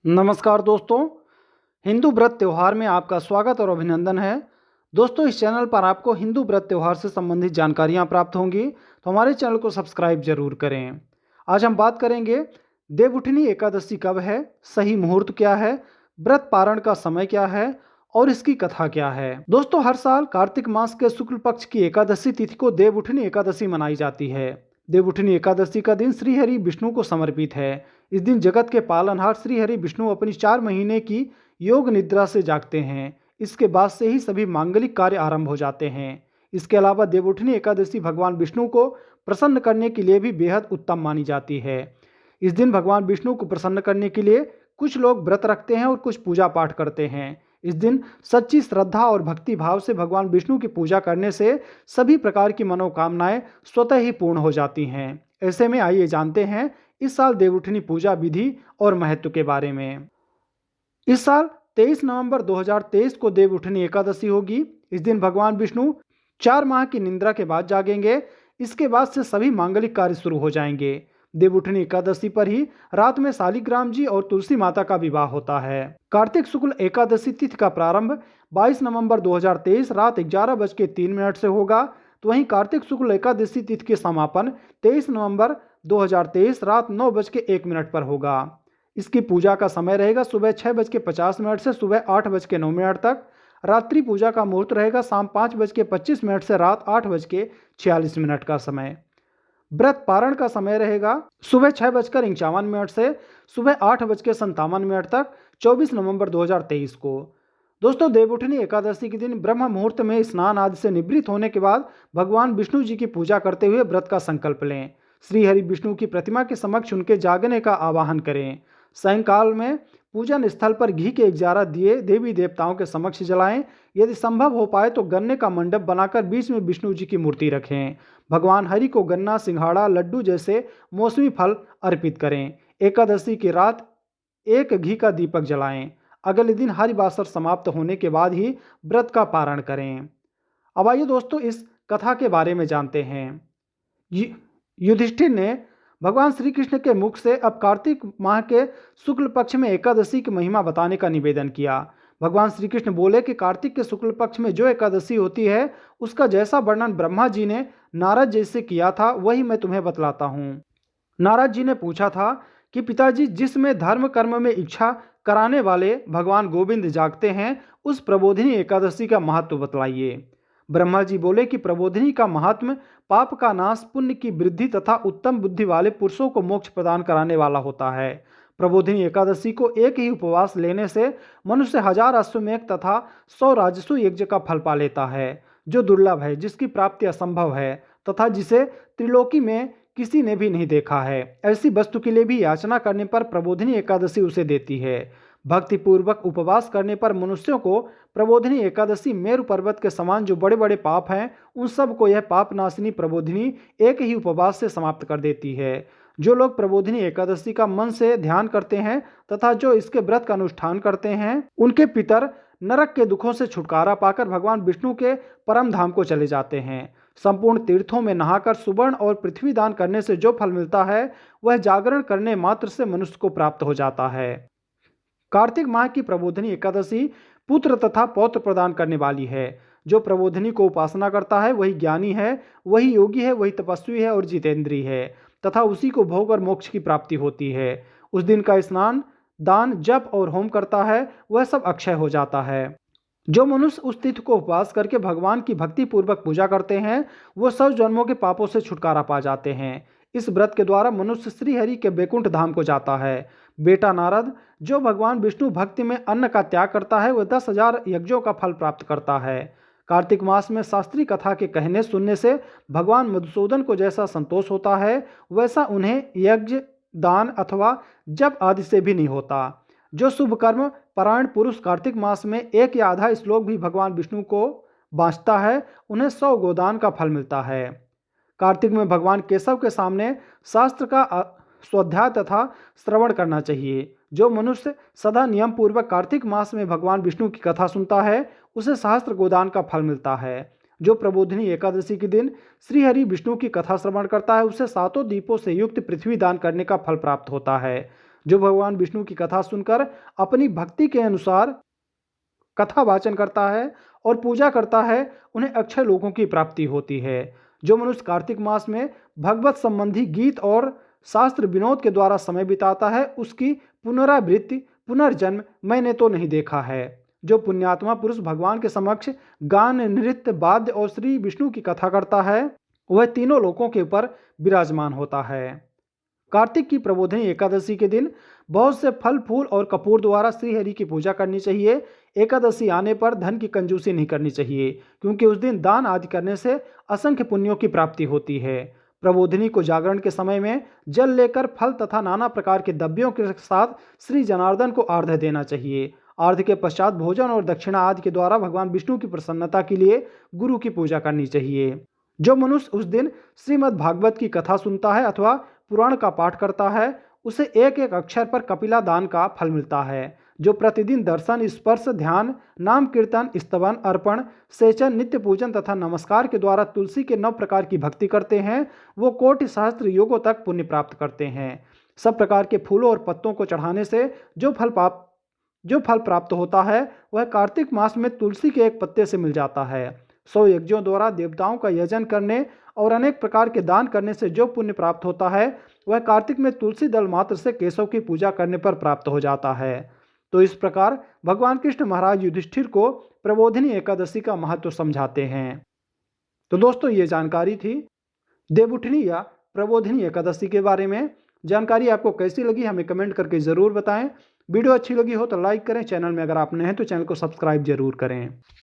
नमस्कार दोस्तों, हिंदू व्रत त्यौहार में आपका स्वागत और अभिनंदन है। दोस्तों, इस चैनल पर आपको हिंदू व्रत त्यौहार से संबंधित जानकारियां प्राप्त होंगी, तो हमारे चैनल को सब्सक्राइब जरूर करें। आज हम बात करेंगे देवउठनी एकादशी कब है, सही मुहूर्त क्या है, व्रत पारण का समय क्या है और इसकी कथा क्या है। दोस्तों, हर साल कार्तिक मास के शुक्ल पक्ष की एकादशी तिथि को देवउठनी एकादशी मनाई जाती है। देवउठनी एकादशी का दिन श्रीहरि विष्णु को समर्पित है। इस दिन जगत के पालनहार श्रीहरि विष्णु अपनी 4 महीने की योग निद्रा से जागते हैं। इसके बाद से ही सभी मांगलिक कार्य आरंभ हो जाते हैं। इसके अलावा देवउठनी एकादशी भगवान विष्णु को प्रसन्न करने के लिए भी बेहद उत्तम मानी जाती है। इस दिन भगवान विष्णु को प्रसन्न करने के लिए कुछ लोग व्रत रखते हैं और कुछ पूजा पाठ करते हैं। इस दिन सच्ची श्रद्धा और भक्ति भाव से भगवान विष्णु की पूजा करने से सभी प्रकार की मनोकामनाएं स्वतः ही पूर्ण हो जाती हैं। ऐसे में आइए जानते हैं इस साल देवउठनी पूजा विधि और महत्व के बारे में। इस साल 23 नवंबर 2023 को देवउठनी एकादशी होगी। इस दिन भगवान विष्णु 4 माह की निद्रा के बाद जागेंगे। इसके बाद से सभी मांगलिक कार्य शुरू हो जाएंगे। देवउठनी एकादशी पर ही रात में शालिग्राम जी और तुलसी माता का विवाह होता है। कार्तिक शुक्ल एकादशी तिथि का प्रारंभ 22 नवंबर 2023 रात 11:03 से होगा, तो वहीं कार्तिक शुक्ल एकादशी तिथि के समापन 23 नवंबर 2023 रात 9:01 पर होगा। इसकी पूजा का समय रहेगा सुबह 6:50 से सुबह 8:09 तक। रात्रि पूजा का मुहूर्त रहेगा शाम 5:25 से रात 8:46 का समय। व्रत पारण का समय रहेगा सुबह 6:51 से सुबह 8:57 तक 24 नवंबर 2023 को। दोस्तों, देवउठनी एकादशी के दिन ब्रह्म मुहूर्त में स्नान आदि से निवृत्त होने के बाद भगवान विष्णु जी की पूजा करते हुए व्रत का संकल्प लें। श्री हरि विष्णु की प्रतिमा के समक्ष उनके जागने का आवाहन करें। सायंकाल में पूजन स्थल पर घी के 11 दिए देवी देवताओं के समक्ष जलाएं। यदि संभव हो पाए तो गन्ने का मंडप बनाकर बीच में विष्णु जी की मूर्ति रखें। भगवान हरि को गन्ना, सिंघाड़ा, लड्डू जैसे मौसमी फल अर्पित करें। एकादशी की रात एक घी का दीपक जलाएं। अगले दिन हरिवासर समाप्त होने के बाद ही व्रत का पारण करें। अब आइए दोस्तों, इस कथा के बारे में जानते हैं। युधिष्ठिर ने भगवान श्री कृष्ण के मुख से अब कार्तिक माह के शुक्ल पक्ष में एकादशी की महिमा बताने का निवेदन किया। भगवान श्री कृष्ण बोले कि कार्तिक के शुक्ल पक्ष में जो एकादशी होती है उसका जैसा वर्णन ब्रह्मा जी ने नारद जी से किया था वही मैं तुम्हें बतलाता हूँ। नारद जी ने पूछा था कि पिताजी, जिसमें धर्म कर्म में इच्छा कराने वाले भगवान गोविंद जागते हैं, उस प्रबोधिनी एकादशी का महत्व बतलाइए। ब्रह्मा जी बोले कि प्रबोधिनी का महात्म पाप का नाश, पुण्य की वृद्धि तथा उत्तम बुद्धि वाले पुरुषों को मोक्ष प्रदान कराने वाला होता है। प्रबोधिनी एकादशी को एक ही उपवास लेने से मनुष्य 1000 अश्वमेध तथा 100 राजसु यज्ञ का फल पा लेता है, जो दुर्लभ है, जिसकी प्राप्ति असंभव है तथा जिसे त्रिलोकी में किसी ने भी नहीं देखा है। ऐसी वस्तु के लिए भी याचना करने पर प्रबोधिनी एकादशी उसे देती है। भक्ति पूर्वक उपवास करने पर मनुष्यों को प्रबोधिनी एकादशी मेरु पर्वत के समान जो बड़े बड़े पाप हैं उन सब को यह पाप नाशिनी प्रबोधिनी एक ही उपवास से समाप्त कर देती है। जो लोग प्रबोधिनी एकादशी का मन से ध्यान करते हैं तथा जो इसके व्रत का अनुष्ठान करते हैं, उनके पितर नरक के दुखों से छुटकारा पाकर भगवान विष्णु के परम धाम को चले जाते हैं। संपूर्ण तीर्थों में नहाकर सुवर्ण और पृथ्वी दान करने से जो फल मिलता है वह जागरण करने मात्र से मनुष्य को प्राप्त हो जाता है। कार्तिक माह की प्रबोधिनी एकादशी पुत्र तथा पौत्र प्रदान करने वाली है। जो प्रबोधिनी को उपासना करता है वही ज्ञानी है, वही योगी है, वही तपस्वी है और जितेंद्री है तथा उसी को भोग और मोक्ष की प्राप्ति होती है। उस दिन का स्नान, दान, जप और होम करता है वह सब अक्षय हो जाता है। जो मनुष्य उस तिथि को उपवास करके भगवान की भक्ति पूर्वक पूजा करते हैं वो सब जन्मों के पापों से छुटकारा पा जाते हैं। इस व्रत के द्वारा मनुष्य श्री हरि के बैकुंठ धाम को जाता है। बेटा नारद, जो भगवान विष्णु भक्ति में अन्न का त्याग करता है वह 10,000 यज्ञों का फल प्राप्त करता है। कार्तिक मास में शास्त्रीय कथा के कहने सुनने से भगवान मधुसूदन को जैसा संतोष होता है वैसा उन्हें यज्ञ, दान अथवा जप आदि से भी नहीं होता। जो शुभ कर्म परायण पुरुष कार्तिक मास में एक या आधा श्लोक भी भगवान विष्णु को बाँचता है उन्हें 100 गोदान का फल मिलता है। कार्तिक में भगवान केशव के सामने शास्त्र का स्वाध्याय तथा श्रवण करना चाहिए। जो मनुष्य सदा नियम पूर्वक कार्तिक मास में भगवान विष्णु की कथा सुनता है उसे सहस्त्र गोदान का फल मिलता है। जो प्रबोधिनी एकादशी के दिन श्री हरि विष्णु की कथा श्रवण करता है उसे 7 दीपों से युक्त पृथ्वी दान करने का फल प्राप्त होता है। जो भगवान विष्णु की कथा सुनकर अपनी भक्ति के अनुसार कथा वाचन करता है और पूजा करता है, उन्हें अक्षय लोकों की प्राप्ति होती है। जो मनुष्य कार्तिक मास में भगवत संबंधी गीत और शास्त्र विनोद के द्वारा समय बिताता है, उसकी पुनरावृत्ति पुनर्जन्म मैंने तो नहीं देखा है। जो पुण्यात्मा पुरुष भगवान के समक्ष गान, नृत्य, वाद्य और श्री विष्णु की कथा करता है, वह तीनों लोकों के ऊपर विराजमान होता है। कार्तिक की प्रबोधिनी एकादशी के दिन बहुत से फल, फूल और कपूर द्वारा श्री हरि की पूजा करनी चाहिए। एकादशी आने पर धन की कंजूसी नहीं करनी चाहिए, क्योंकि उस दिन दान आदि करने से असंख्य पुण्यों की प्राप्ति होती है। प्रबोधिनी को जागरण के समय में जल लेकर फल तथा नाना प्रकार के द्रव्यों के साथ श्री जनार्दन को आर्घ्य देना चाहिए। आर्घ्य के पश्चात भोजन और दक्षिणा आदि के द्वारा भगवान विष्णु की प्रसन्नता के लिए गुरु की पूजा करनी चाहिए। जो मनुष्य उस दिन श्रीमद् भागवत की कथा सुनता है अथवा पुराण का पाठ करता है, उसे एक एक अक्षर पर कपिला दान का फल मिलता है। जो प्रतिदिन दर्शन, स्पर्श, ध्यान, नाम कीर्तन, स्तवन, अर्पण, सेचन, नित्य पूजन तथा नमस्कार के द्वारा तुलसी के 9 प्रकार की भक्ति करते हैं, वो कोटि सहस्त्र युगों तक पुण्य प्राप्त करते हैं। सब प्रकार के फूलों और पत्तों को चढ़ाने से जो फल प्राप्त होता है, वह कार्तिक मास में तुलसी के एक पत्ते से मिल जाता है। 100 यज्ञों द्वारा देवताओं का यजन करने और अनेक प्रकार के दान करने से जो पुण्य प्राप्त होता है, वह कार्तिक में तुलसी दल मात्र से केशव की पूजा करने पर प्राप्त हो जाता है। तो इस प्रकार भगवान कृष्ण महाराज युधिष्ठिर को प्रबोधिनी एकादशी का महत्व समझाते हैं। तो दोस्तों, ये जानकारी थी देवउठनी या प्रबोधिनी एकादशी के बारे में। जानकारी आपको कैसी लगी हमें कमेंट करके ज़रूर बताएं। वीडियो अच्छी लगी हो तो लाइक करें। चैनल में अगर आप नए हैं तो चैनल को सब्सक्राइब जरूर करें।